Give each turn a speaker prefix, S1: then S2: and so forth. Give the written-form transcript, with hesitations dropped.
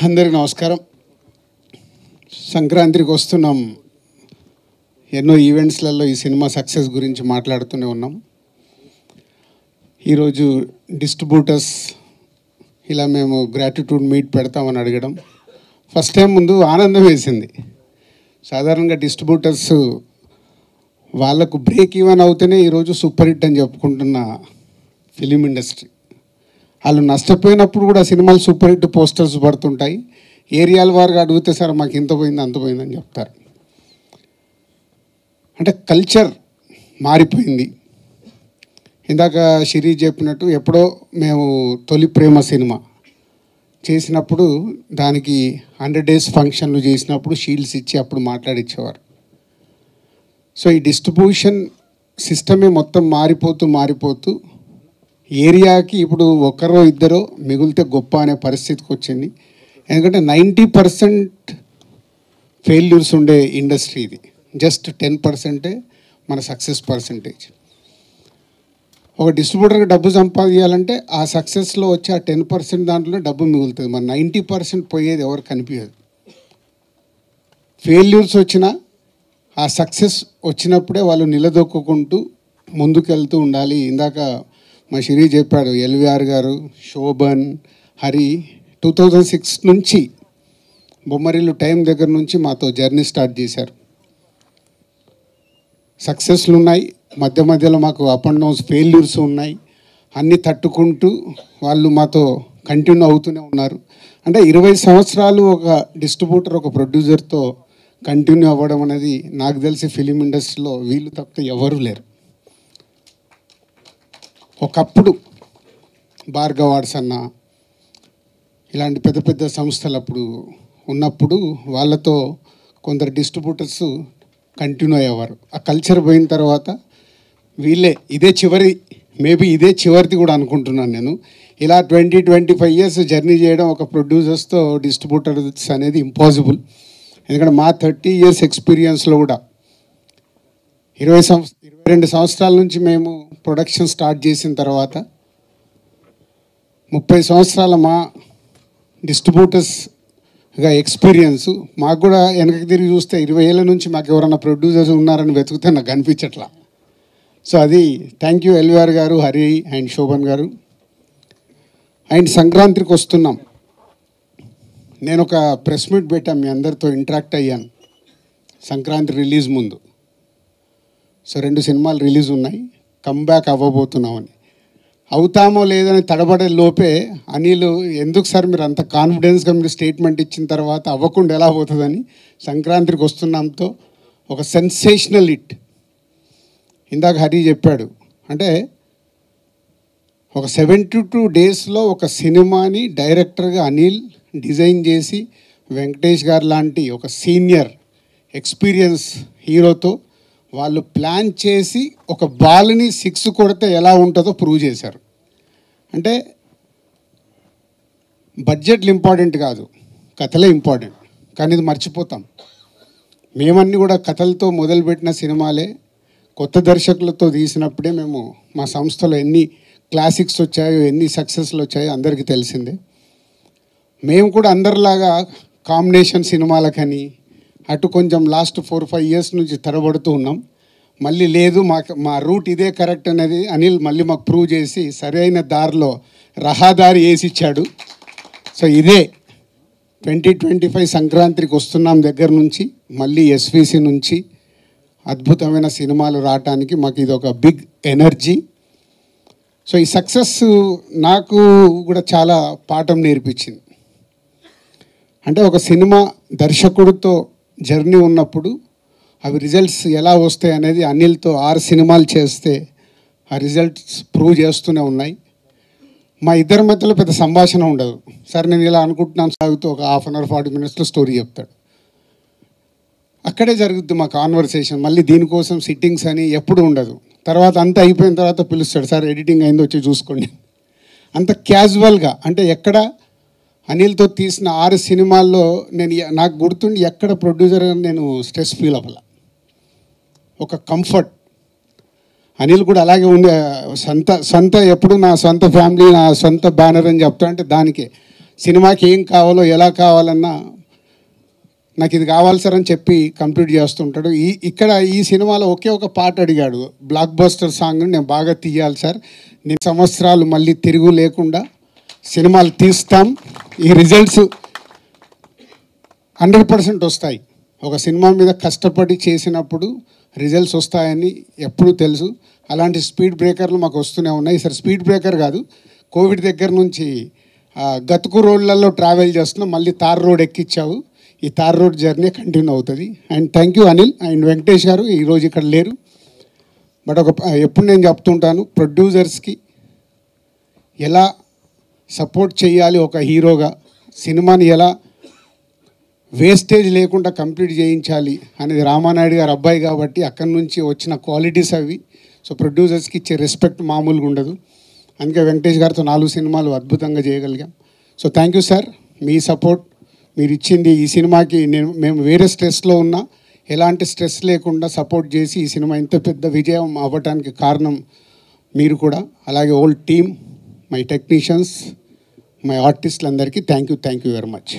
S1: అందరికీ నమస్కారం. సంక్రాంతికి వస్తున్నాం. ఎన్నో ఈవెంట్స్లలో ఈ సినిమా సక్సెస్ గురించి మాట్లాడుతూనే ఉన్నాం. ఈరోజు డిస్ట్రిబ్యూటర్స్ ఇలా మేము గ్రాటిట్యూడ్ మీట్ పెడతామని అడగడం ఫస్ట్ టైం ముందు ఆనందం వేసింది. సాధారణంగా డిస్ట్రిబ్యూటర్స్ వాళ్ళకు బ్రేక్ ఈవెన్ అవుతేనే ఈరోజు సూపర్ హిట్ అని చెప్పుకుంటున్న ఫిలిం ఇండస్ట్రీ. వాళ్ళు నష్టపోయినప్పుడు కూడా సినిమాలు సూపర్ హిట్ పోస్టర్స్ పడుతుంటాయి. ఏరియాల వారుగా అడిగితే సార్ మాకు ఇంత పోయింది అంత పోయిందని చెప్తారు. అంటే కల్చర్ మారిపోయింది. ఇందాక శిరీష్ చెప్పినట్టు ఎప్పుడో మేము తొలి ప్రేమ సినిమా చేసినప్పుడు దానికి 100 days ఫంక్షన్లు చేసినప్పుడు షీల్డ్స్ ఇచ్చి అప్పుడు మాట్లాడిచ్చేవారు. సో ఈ డిస్ట్రిబ్యూషన్ సిస్టమే మొత్తం మారిపోతూ ఏరియాకి ఇప్పుడు ఒకరో ఇద్దరో మిగిలితే గొప్ప అనే పరిస్థితికి వచ్చింది. ఎందుకంటే 90% ఫెయిల్యూర్స్ ఉండే ఇండస్ట్రీ ఇది. జస్ట్ 10% మన సక్సెస్ పర్సంటేజ్. ఒక డిస్ట్రిబ్యూటర్కి డబ్బు సంపాదించాలంటే ఆ సక్సెస్లో వచ్చే ఆ 10% దాంట్లో డబ్బు మిగులుతుంది. మన 90% పోయేది ఎవరు కనిపించదు. ఫెయిల్యూర్స్ వచ్చినా ఆ సక్సెస్ వచ్చినప్పుడే వాళ్ళు నిలదొక్కుంటూ ముందుకెళ్తూ ఉండాలి. ఇందాక మా శిరీష్ చెప్పాడు, ఎల్విఆర్ గారు, శోభన్, హరి 2006 నుంచి బొమ్మరిల్లు టైం దగ్గర నుంచి మాతో జర్నీ స్టార్ట్ చేశారు. సక్సెస్లు ఉన్నాయి, మధ్య మధ్యలో మాకు అప్ అండ్ డౌన్స్ ఫెయిల్యూర్స్ ఉన్నాయి. అన్నీ తట్టుకుంటూ వాళ్ళు మాతో కంటిన్యూ అవుతూనే ఉన్నారు. అంటే 20 సంవత్సరాలు ఒక డిస్ట్రిబ్యూటర్ ఒక ప్రొడ్యూసర్తో కంటిన్యూ అవ్వడం అనేది నాకు తెలిసి ఫిలిం ఇండస్ట్రీలో వీళ్ళు తప్పితే ఎవరూ లేరు. ఒకప్పుడు భార్గవ్ ఆర్ట్స్ అన్న ఇలాంటి పెద్ద పెద్ద సంస్థలు అప్పుడు ఉన్నప్పుడు వాళ్ళతో కొందరు డిస్ట్రిబ్యూటర్స్ కంటిన్యూ అయ్యేవారు. ఆ కల్చర్ పోయిన తర్వాత వీళ్ళే ఇదే చివరిది కూడా అనుకుంటున్నాను నేను. ఇలా 20-25 years జర్నీ చేయడం ఒక ప్రొడ్యూసర్స్తో డిస్ట్రిబ్యూటర్స్ అనేది ఇంపాసిబుల్. ఎందుకంటే మా 30 years ఎక్స్పీరియన్స్లో కూడా 22 సంవత్సరాల నుంచి మేము ప్రొడక్షన్ స్టార్ట్ చేసిన తర్వాత 30 సంవత్సరాల మా డిస్ట్రిబ్యూటర్స్గా ఎక్స్పీరియన్స్. మాకు కూడా వెనక్కి తిరిగి చూస్తే 20 ఏళ్ళ నుంచి మాకు ఎవరైనా ప్రొడ్యూసర్స్ ఉన్నారని వెతికితే నాకు కనిపించట్లా. సో అది థ్యాంక్ యూ ఎల్విఆర్ గారు, హరి అండ్ శోభన్ గారు. అండ్ సంక్రాంతికి వస్తున్నాం. నేను ఒక ప్రెస్ మీట్ పెట్టాను, మీ అందరితో ఇంటరాక్ట్ అయ్యాను సంక్రాంతి రిలీజ్ ముందు. సో 2 సినిమాలు రిలీజ్ ఉన్నాయి, కమ్బ్యాక్ అవ్వబోతున్నామని. అవుతామో లేదని తడబడే లోపే అనిల్, ఎందుకు సార్ మీరు అంత కాన్ఫిడెన్స్గా మీరు స్టేట్మెంట్ ఇచ్చిన తర్వాత అవ్వకుండా ఎలా పోతుందని సంక్రాంతికి వస్తున్నాంతో ఒక సెన్సేషనల్ హిట్. ఇందాక హరి చెప్పాడు, అంటే ఒక 72 daysలో ఒక సినిమాని డైరెక్టర్గా అనిల్ డిజైన్ చేసి వెంకటేష్ గారు లాంటి ఒక సీనియర్ ఎక్స్పీరియన్స్ హీరోతో వాళ్ళు ప్లాన్ చేసి ఒక బాల్ని 6 కొడితే ఎలా ఉంటుందో ప్రూవ్ చేశారు. అంటే బడ్జెట్లు ఇంపార్టెంట్ కాదు, కథలే ఇంపార్టెంట్. కానీ ఇది మర్చిపోతాం. మేమన్నీ కూడా కథలతో మొదలుపెట్టిన సినిమాలే కొత్త దర్శకులతో తీసినప్పుడే మేము మా సంస్థలో ఎన్ని క్లాసిక్స్ వచ్చాయో ఎన్ని సక్సెస్లు వచ్చాయో అందరికీ తెలిసిందే. మేము కూడా అందరిలాగా కాంబినేషన్ సినిమాలకని అటు కొంచెం లాస్ట్ 4-5 years నుంచి తడబడుతూ ఉన్నాం. మళ్ళీ లేదు మా రూట్ ఇదే కరెక్ట్ అనేది అనిల్ మళ్ళీ మాకు ప్రూవ్ చేసి సరైన దారిలో రహదారి వేసిచ్చాడు. సో ఇదే 2025 సంక్రాంతికి వస్తున్నాం దగ్గర నుంచి మళ్ళీ ఎస్విసి నుంచి అద్భుతమైన సినిమాలు రావటానికి మాకు ఇది ఒక బిగ్ ఎనర్జీ. సో ఈ సక్సెస్ నాకు కూడా చాలా పాఠం నేర్పించింది. అంటే ఒక సినిమా దర్శకుడితో జర్నీ ఉన్నప్పుడు అవి రిజల్ట్స్ ఎలా వస్తాయి అనేది అనిల్తో 6 సినిమాలు చేస్తే ఆ రిజల్ట్స్ ప్రూవ్ చేస్తూనే ఉన్నాయి. మా ఇద్దరి మధ్యలో పెద్ద సంభాషణ ఉండదు. సార్ నేను ఇలా అనుకుంటున్నాను సాగుతూ ఒక 1/2 hour 40 minutesలో స్టోరీ చెప్తాడు. అక్కడే జరుగుద్ది మా కాన్వర్సేషన్. మళ్ళీ దీనికోసం సిట్టింగ్స్ అని ఎప్పుడు ఉండదు. తర్వాత అంతా అయిపోయిన తర్వాత పిలుస్తాడు, సార్ ఎడిటింగ్ అయిందో వచ్చి చూసుకోండి. అంత క్యాజువల్గా. అంటే ఎక్కడ అనిల్తో తీసిన 6 సినిమాల్లో నాకు గుర్తుండి ఎక్కడ ప్రొడ్యూసర్ నేను స్ట్రెస్ ఫీల్ అవ్వాల. ఒక కంఫర్ట్. అనిల్ కూడా అలాగే ఉండే. సొంత ఎప్పుడు నా సొంత ఫ్యామిలీ, నా సొంత బ్యానర్ అని చెప్తా అంటే దానికే సినిమాకి ఏం కావాలో ఎలా కావాలన్నా నాకు ఇది కావాలి సార్ అని చెప్పి కంప్లీట్ చేస్తుంటాడు. ఇక్కడ ఈ సినిమాలో ఒకే ఒక పాట అడిగాడు, బ్లాక్ బస్టర్ సాంగ్ నేను బాగా తీయాలి సార్, నేను సంవత్సరాలు మళ్ళీ తిరుగు లేకుండా సినిమాలు తీస్తాం, ఈ రిజల్ట్స్ 100% వస్తాయి. ఒక సినిమా మీద కష్టపడి చేసినప్పుడు రిజల్ట్స్ వస్తాయని ఎప్పుడూ తెలుసు. అలాంటి స్పీడ్ బ్రేకర్లు మాకు వస్తూనే ఉన్నాయి. సార్ స్పీడ్ బ్రేకర్ కాదు, కోవిడ్ దగ్గర నుంచి గతుకు రోడ్లలో ట్రావెల్ చేస్తున్నాం, మళ్ళీ తార్ రోడ్ ఎక్కించావు. ఈ తార్ రోడ్ జర్నీ కంటిన్యూ అవుతుంది. And thank you Anil and Venkatesh garu, ఈరోజు ఇక్కడ లేరు. బట్ ఎప్పుడు నేను చెప్తుంటాను, ప్రొడ్యూసర్స్కి ఎలా సపోర్ట్ చేయాలి, ఒక హీరోగా సినిమాని ఎలా వేస్టేజ్ లేకుండా కంప్లీట్ చేయించాలి అనేది రామానాయుడు గారు అబ్బాయి కాబట్టి అక్కడి నుంచి వచ్చిన క్వాలిటీస్ అవి. సో ప్రొడ్యూసర్స్కి ఇచ్చే రెస్పెక్ట్ మామూలుగా ఉండదు. అందుకే వెంకటేష్ గారితో 4 సినిమాలు అద్భుతంగా చేయగలిగాం. సో థ్యాంక్ యూ సార్, మీ సపోర్ట్ మీరు ఇచ్చింది ఈ సినిమాకి. మేము వేరే స్ట్రెస్లో ఉన్నా ఎలాంటి స్ట్రెస్ లేకుండా సపోర్ట్ చేసి ఈ సినిమా ఇంత పెద్ద విజయం అవ్వటానికి కారణం మీరు కూడా. అలాగే all team, my technicians, my ఆర్టిస్టులందరికీ థ్యాంక్ యూ వెరీ మచ్.